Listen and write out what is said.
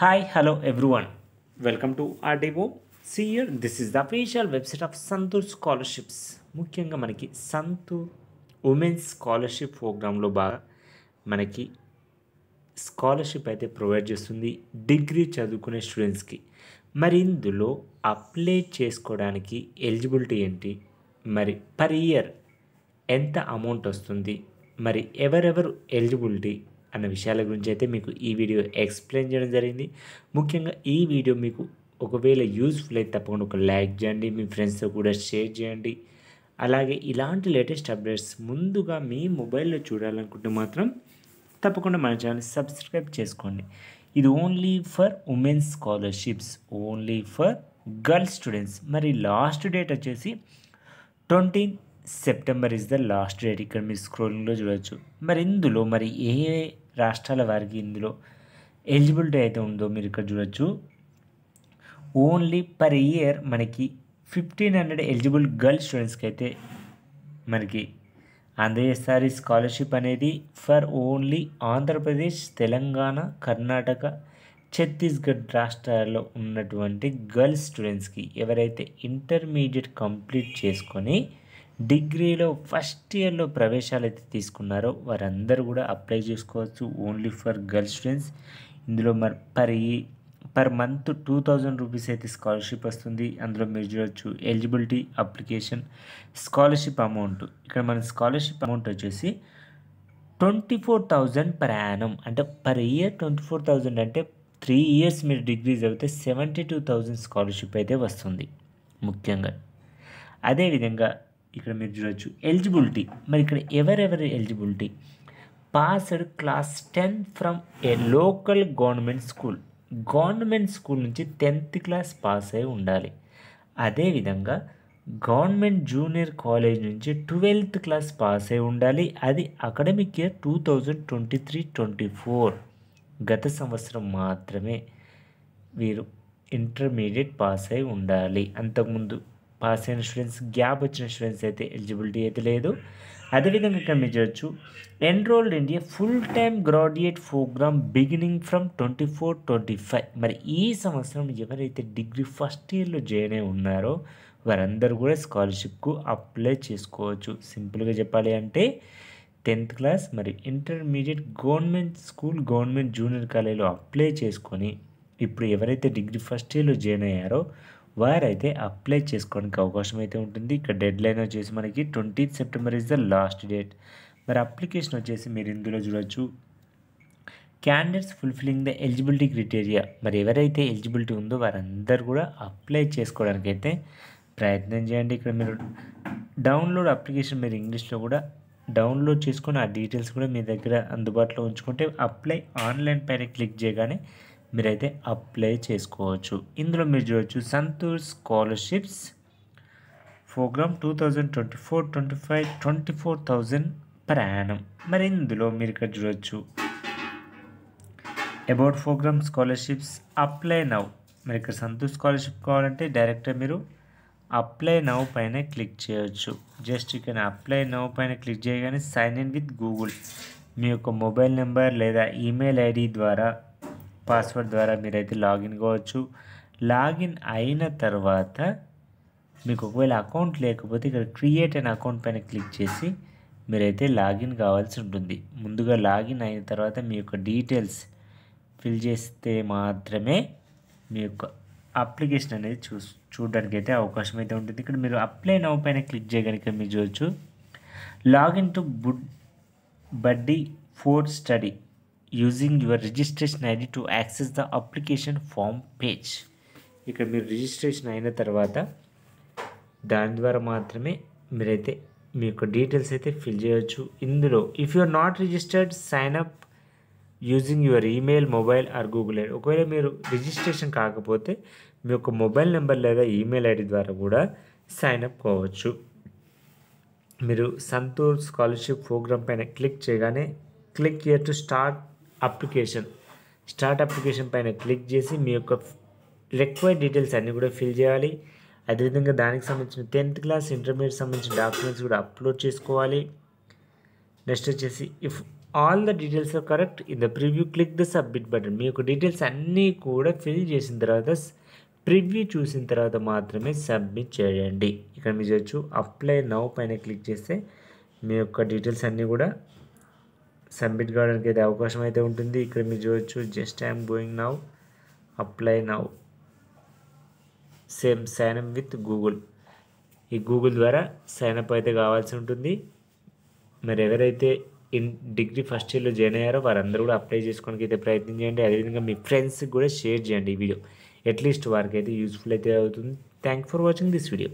Hi, hello everyone. Welcome to our demo. See here, this is the official website of Santoor scholarships. ముఖ్యంగా మనకి Santoor women's scholarship ప్రోగ్రాంలో బాగా మనకి scholarship అయితే provide చేస్తుంది డిగ్రీ చదువుకునే స్టూడెంట్స్కి. మరి ఇందులో అప్లై చేసుకోవడానికి ఎలిజిబిలిటీ ఏంటి, మరి పర్ ఇయర్ ఎంత అమౌంట్ వస్తుంది, మరి ఎవరెవరు ఎలిజిబిలిటీ అన్న విషయాల గురించి అయితే మీకు ఈ వీడియో ఎక్స్ప్లెయిన్ చేయడం జరిగింది. ముఖ్యంగా ఈ వీడియో మీకు ఒకవేళ యూజ్ఫుల్ అయితే తప్పకుండా ఒక లైక్ చేయండి, మీ ఫ్రెండ్స్తో కూడా షేర్ చేయండి. అలాగే ఇలాంటి లేటెస్ట్ అప్డేట్స్ ముందుగా మీ మొబైల్లో చూడాలనుకుంటే మాత్రం తప్పకుండా మన ఛానల్ సబ్స్క్రైబ్ చేసుకోండి. ఇది only for women's scholarships, only for girls students. మరి లాస్ట్ డేట్ వచ్చేసి 20 September is the last date. ఇక్కడ మీరు స్క్రోలింగ్లో చూడవచ్చు. మరి ఇందులో మరి ఏ రాష్ట్రాల వారికి ఇందులో ఎలిజిబిలిటీ అయితే ఉందో మీరు ఇక్కడ చూడవచ్చు. ఓన్లీ పర్ ఇయర్ మనకి 1500 ఎలిజిబుల్ గర్ల్స్ స్టూడెంట్స్కి అయితే మనకి అందజేస్తారు ఈ స్కాలర్షిప్ అనేది. ఫర్ ఓన్లీ ఆంధ్రప్రదేశ్, తెలంగాణ, కర్ణాటక, ఛత్తీస్గఢ్ రాష్ట్రాల్లో ఉన్నటువంటి గర్ల్స్ స్టూడెంట్స్కి ఎవరైతే ఇంటర్మీడియట్ కంప్లీట్ చేసుకొని డిగ్రీలో ఫస్ట్ ఇయర్లో ప్రవేశాలు అయితే తీసుకున్నారో వారందరూ కూడా అప్లై చేసుకోవచ్చు. Only for girls students. ఇందులో మరి పర్ మంత్ 2000 రూపీస్ అయితే స్కాలర్షిప్ వస్తుంది. అందులో మీరు చూడవచ్చు ఎలిజిబిలిటీ, అప్లికేషన్, స్కాలర్షిప్ అమౌంట్. ఇక్కడ మన స్కాలర్షిప్ అమౌంట్ వచ్చేసి 24,000 పర్ యానం, అంటే పర్ ఇయర్ 24,000 అంటే 3 ఇయర్స్ మీరు డిగ్రీ చదివితే 72,000 స్కాలర్షిప్ అయితే వస్తుంది ముఖ్యంగా. అదేవిధంగా ఇక్కడ మీరు చూడవచ్చు ఎలిజిబిలిటీ. మరి ఇక్కడ ఎవరెవరి eligibility? Passed class 10 from A local government school, government school నుంచి 10th క్లాస్ పాస్ అయి ఉండాలి. అదేవిధంగా గవర్నమెంట్ జూనియర్ కాలేజ్ నుంచి 12th క్లాస్ పాస్ అయి ఉండాలి. అది అకాడమిక్ ఇయర్ 2023-24 గత సంవత్సరం మాత్రమే వీరు ఇంటర్మీడియట్ పాస్ అయి ఉండాలి. అంతకుముందు పాస్ అయిన స్టూడెంట్స్, గ్యాప్ వచ్చిన స్టూడెంట్స్ అయితే ఎలిజిబిలిటీ అయితే లేదు. అదేవిధంగా ఇక్కడ మీరు చూడవచ్చు enrolled in a full time graduate programme beginning from 24-25. మరి ఈ సంవత్సరం ఎవరైతే డిగ్రీ ఫస్ట్ ఇయర్లో జాయిన్ అయి ఉన్నారో వారందరూ కూడా స్కాలర్షిప్కు అప్లై చేసుకోవచ్చు. సింపుల్గా చెప్పాలి అంటే 10th క్లాస్ మరి intermediate government school, government junior కాలేజీలో అప్లై చేసుకొని ఇప్పుడు ఎవరైతే డిగ్రీ ఫస్ట్ ఇయర్లో జాయిన్ అయ్యారో వారైతే అప్లై చేసుకోవడానికి అవకాశం అయితే ఉంటుంది. ఇక్కడ డెడ్ లైన్ వచ్చేసి మనకి 20th September is the last date. మరి అప్లికేషన్ వచ్చేసి మీరు ఇందులో చూడవచ్చు candidates fulfilling the eligibility criteria. మరి ఎవరైతే ఎలిజిబిలిటీ ఉందో వారందరూ కూడా అప్లై చేసుకోవడానికి అయితే ప్రయత్నం చేయండి. ఇక్కడ మీరు డౌన్లోడ్ అప్లికేషన్ మీరు ఇంగ్లీష్లో కూడా డౌన్లోడ్ చేసుకొని ఆ డీటెయిల్స్ కూడా మీ దగ్గర అందుబాటులో ఉంచుకుంటే అప్లై ఆన్లైన్ పైన క్లిక్ చేయగానే మీరైతే అప్లై చేసుకోవచ్చు. ఇందులో మీరు చూడవచ్చు Santoor scholarships programme 2024-25 24,000 per annum. మరి ఇందులో మీరు ఇక్కడ చూడవచ్చు about programme scholarships apply now. మరి ఇక్కడ సంతూర్ స్కాలర్షిప్ కావాలంటే డైరెక్ట్గా మీరు అప్లై నౌ పైన క్లిక్ చేయవచ్చు. జస్ట్ ఇక్కడ అప్లై నౌ పైన క్లిక్ చేయగానే సైన్ ఇన్ విత్ గూగుల్ మీ యొక్క మొబైల్ నెంబర్ లేదా ఈమెయిల్ ఐడి ద్వారా, పాస్వర్డ్ ద్వారా మీరైతే లాగిన్ కావచ్చు. లాగిన్ అయిన తర్వాత మీకు ఒకవేళ అకౌంట్ లేకపోతే ఇక్కడ క్రియేట్ అన్ అకౌంట్ పైన క్లిక్ చేసి మీరైతే లాగిన్ కావాల్సి ఉంటుంది. ముందుగా లాగిన్ అయిన తర్వాత మీ యొక్క డీటెయిల్స్ ఫిల్ చేస్తే మాత్రమే మీ యొక్క అప్లికేషన్ అనేది చూడడానికి అయితే అవకాశం అయితే ఉంటుంది. ఇక్కడ మీరు అప్లై నౌ పైన క్లిక్ చేయగలిగితే మీరు చూడవచ్చు login to buddy for study using your registration ID to access the application form page. ఇక్కడ మీరు రిజిస్ట్రేషన్ అయిన తర్వాత దాని ద్వారా మాత్రమే మీరైతే మీ యొక్క డీటెయిల్స్ అయితే ఫిల్ చేయవచ్చు. ఇందులో if you are not registered sign up using your email, mobile or Google ID. ఒకవేళ మీరు రిజిస్ట్రేషన్ కాకపోతే మీ యొక్క మొబైల్ నెంబర్ లేదా ఈమెయిల్ ఐడి ద్వారా కూడా సైన్ అప్ కావచ్చు. మీరు సంతూర్ స్కాలర్షిప్ ప్రోగ్రామ్ పైన క్లిక్ చేయగానే click here to start application పైన క్లిక్ చేసి మీ యొక్క రిక్వైర్డ్ డీటెయిల్స్ అన్నీ కూడా ఫిల్ చేయాలి. అదేవిధంగా దానికి సంబంధించిన 10th క్లాస్, ఇంటర్మీడియట్ సంబంధించిన డాక్యుమెంట్స్ కూడా అప్లోడ్ చేసుకోవాలి. నెక్స్ట్ వచ్చేసి if all the details are correct in the preview click the submit button. మీ యొక్క డీటెయిల్స్ అన్నీ కూడా ఫిల్ చేసిన తర్వాత ప్రివ్యూ చూసిన తర్వాత మాత్రమే సబ్మిట్ చేయండి. ఇక్కడ మీరు చూడొచ్చు అప్లై నౌ పైన క్లిక్ చేస్తే మీ యొక్క డీటెయిల్స్ అన్నీ కూడా సబ్మిట్ కావడానికి అయితే అవకాశం అయితే ఉంటుంది. ఇక్కడ మీరు చూడొచ్చు just I'm going now, apply now, same sign up with Google. ఈ గూగుల్ ద్వారా సైన్ అప్ అయితే కావాల్సి ఉంటుంది. మరి ఎవరైతే డిగ్రీ ఫస్ట్ ఇయర్లో జాయిన్ అయ్యారో వారందరూ కూడా అప్లై చేసుకోవడానికి అయితే ప్రయత్నం చేయండి. అదేవిధంగా మీ ఫ్రెండ్స్కి కూడా షేర్ చేయండి ఈ వీడియో. అట్లీస్ట్ వారికి అయితే యూస్ఫుల్ అయితే అవుతుంది. Thank for watching this video.